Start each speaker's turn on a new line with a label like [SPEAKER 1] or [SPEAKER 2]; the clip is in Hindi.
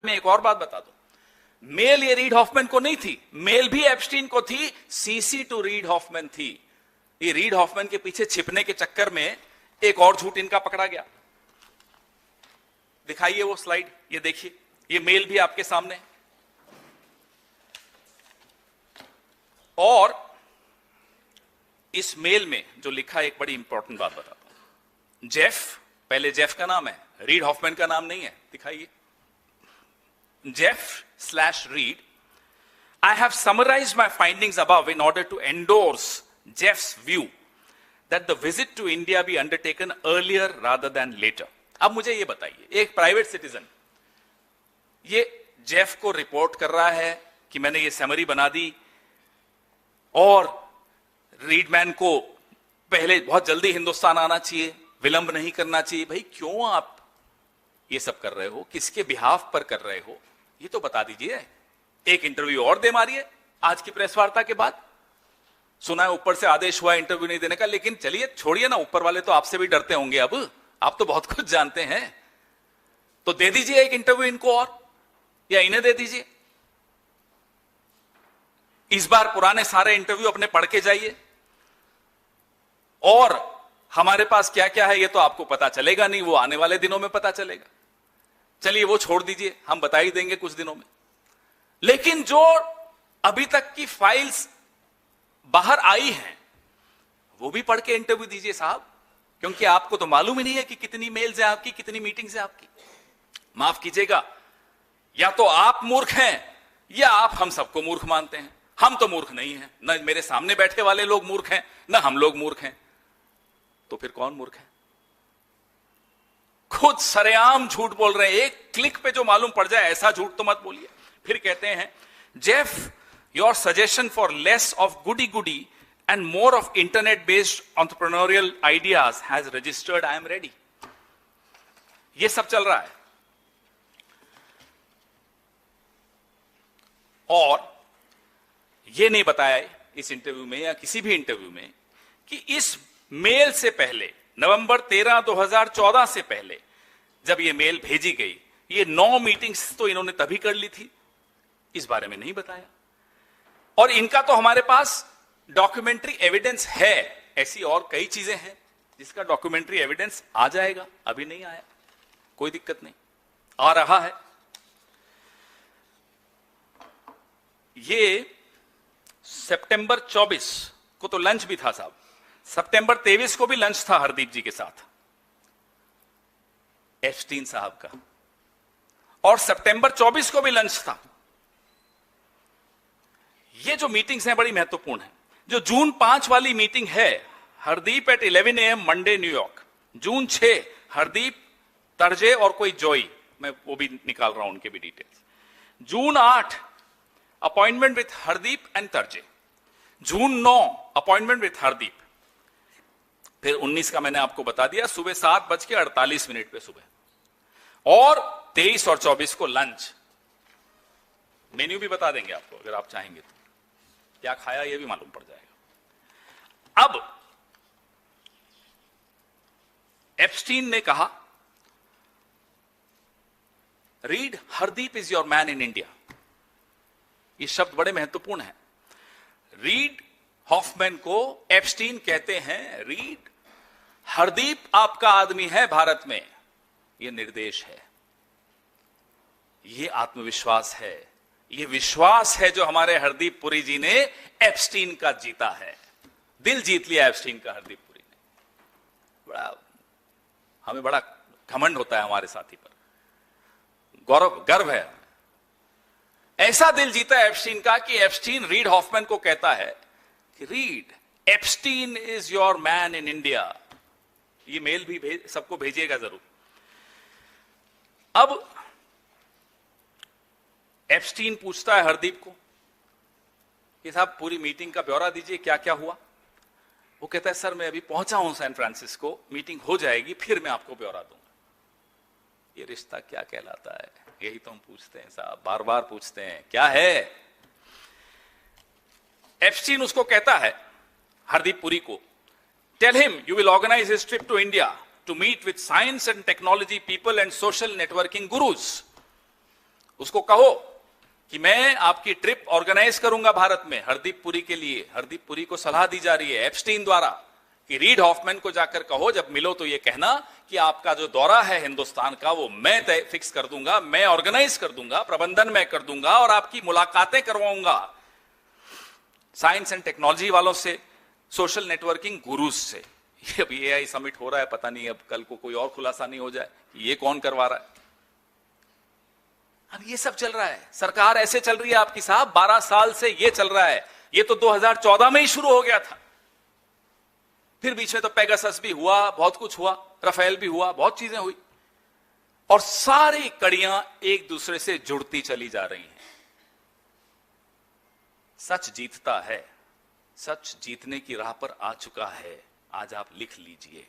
[SPEAKER 1] मैं एक और बात बता दूं, मेल ये रीड हॉफमैन को नहीं थी, मेल भी एप्स्टीन को थी, सीसी टू रीड हॉफमैन थी। ये रीड हॉफमैन के पीछे छिपने के चक्कर में एक और झूठ इनका पकड़ा गया। दिखाइए वो स्लाइड, ये देखिए, ये मेल भी आपके सामने है। और इस मेल में जो लिखा है, एक बड़ी इंपॉर्टेंट बात बताता हूं। जेफ, पहले जेफ का नाम है, रीड हॉफमैन का नाम नहीं है। दिखाइए, Jeff/Reed, I have summarized my findings above in order to endorse Jeff's view that the visit to India be undertaken earlier rather than later. अब मुझे ये बताइए, एक प्राइवेट सिटीजन ये जेफ को रिपोर्ट कर रहा है कि मैंने ये समरी बना दी और रीडमैन को पहले बहुत जल्दी हिंदुस्तान आना चाहिए, विलंब नहीं करना चाहिए। भाई क्यों आप ये सब कर रहे हो, किसके बिहाफ पर कर रहे हो, ये तो बता दीजिए। एक इंटरव्यू और दे मारिए आज की प्रेस वार्ता के बाद। सुना है ऊपर से आदेश हुआ इंटरव्यू नहीं देने का, लेकिन चलिए छोड़िए ना, ऊपर वाले तो आपसे भी डरते होंगे, अब आप तो बहुत कुछ जानते हैं, तो दे दीजिए एक इंटरव्यू इनको और, या इन्हें दे दीजिए। इस बार पुराने सारे इंटरव्यू अपने पढ़ के जाइए, और हमारे पास क्या क्या है ये तो आपको पता चलेगा नहीं, वो आने वाले दिनों में पता चलेगा। चलिए वो छोड़ दीजिए, हम बता ही देंगे कुछ दिनों में। लेकिन जो अभी तक की फाइल्स बाहर आई हैं वो भी पढ़ के इंटरव्यू दीजिए साहब, क्योंकि आपको तो मालूम ही नहीं है कि कितनी मेल्स हैं आपकी, कितनी मीटिंग्स हैं आपकी। माफ कीजिएगा, या तो आप मूर्ख हैं या आप हम सबको मूर्ख मानते हैं। हम तो मूर्ख नहीं हैं, ना मेरे सामने बैठे वाले लोग मूर्ख हैं, ना हम लोग मूर्ख हैं, तो फिर कौन मूर्ख है? खुद सरेआम झूठ बोल रहे हैं, एक क्लिक पे जो मालूम पड़ जाए ऐसा झूठ तो मत बोलिए। फिर कहते हैं, Jeff, your suggestion for less of goody goody and more of internet based entrepreneurial ideas has registered, I am ready. ये सब चल रहा है। और ये नहीं बताया इस इंटरव्यू में या किसी भी इंटरव्यू में कि इस मेल से पहले, नवंबर 13, 2014 से पहले जब ये मेल भेजी गई, ये 9 मीटिंग्स तो इन्होंने तभी कर ली थी, इस बारे में नहीं बताया। और इनका तो हमारे पास डॉक्यूमेंट्री एविडेंस है, ऐसी और कई चीजें हैं जिसका डॉक्यूमेंट्री एविडेंस आ जाएगा, अभी नहीं आया, कोई दिक्कत नहीं, आ रहा है। ये सितंबर 24 को तो लंच भी था साहब, सितंबर 23 को भी लंच था हरदीप जी के साथ, एप्स्टीन साहब का, और सितंबर 24 को भी लंच था। ये जो मीटिंग्स हैं बड़ी महत्वपूर्ण है। जो जून 5 वाली मीटिंग है, Hardeep at 11 AM Monday New York, June 6 Hardeep, तरजे और कोई जॉई, मैं वो भी निकाल रहा हूं उनके भी details. June 8 appointment with Hardeep and तरजे, जून 9 अपॉइंटमेंट विथ हरदीप, फिर 19 का मैंने आपको बता दिया, सुबह 7:48 पे सुबह, और 23 और 24 को लंच। मेन्यू भी बता देंगे आपको अगर आप चाहेंगे तो, क्या खाया ये भी मालूम पड़ जाएगा। अब एप्स्टीन ने कहा, read, Hardeep is your man in India. ये शब्द बड़े महत्वपूर्ण हैं। रीड हॉफमैन को एप्स्टीन कहते हैं, रीड, हरदीप आपका आदमी है भारत में। यह निर्देश है, यह आत्मविश्वास है, यह विश्वास है जो हमारे हरदीप पुरी जी ने एप्स्टीन का जीता है। दिल जीत लिया एप्स्टीन का हरदीप पुरी ने। हमें बड़ा घमंड होता है हमारे साथी पर, गर्व है। ऐसा दिल जीता है एप्स्टीन का कि एप्स्टीन रीड हॉफमैन को कहता है कि read, Epstein is your man in India. ये मेल भी सबको भेजिएगा जरूर। अब एप्स्टीन पूछता है हरदीप को कि साहब पूरी मीटिंग का ब्यौरा दीजिए, क्या क्या हुआ। वो कहता है, सर मैं अभी पहुंचा हूं सैन फ्रांसिस्को, मीटिंग हो जाएगी फिर मैं आपको ब्यौरा दूंगा। ये रिश्ता क्या कहलाता है, यही तो हम पूछते हैं साहब, बार बार पूछते हैं, क्या है। एप्स्टीन उसको कहता है, हरदीप पुरी को, tell him you will organise his trip to India to meet with science and technology people and social networking gurus. उसको कहो कि मैं आपकी ट्रिप ऑर्गेनाइज करूंगा भारत में हरदीप पुरी के लिए। हरदीप पुरी को सलाह दी जा रही है एप्स्टीन द्वारा कि रीड हॉफमैन को जाकर कहो जब मिलो तो ये कहना कि आपका जो दौरा है हिंदुस्तान का वो मैं तय फिक्स कर दूंगा, मैं ऑर्गेनाइज कर दूंगा, प्रबंधन मैं कर दूंगा और आपकी मुलाकातें करवाऊंगा साइंस एंड टेक्नोलॉजी वालों से, सोशल नेटवर्किंग गुरुज से। ये अभी एआई समिट हो रहा है, पता नहीं अब कल को कोई और खुलासा नहीं हो जाए कि ये कौन करवा रहा है। अब ये सब चल रहा है, सरकार ऐसे चल रही है आपकी साहब, 12 साल से ये चल रहा है। ये तो 2014 में ही शुरू हो गया था, फिर बीच में तो पेगासस भी हुआ, बहुत कुछ हुआ, राफेल भी हुआ, बहुत चीजें हुई और सारी कड़ियां एक दूसरे से जुड़ती चली जा रही हैं। सच जीतता है, सच जीतने की राह पर आ चुका है। आज आप लिख लीजिए।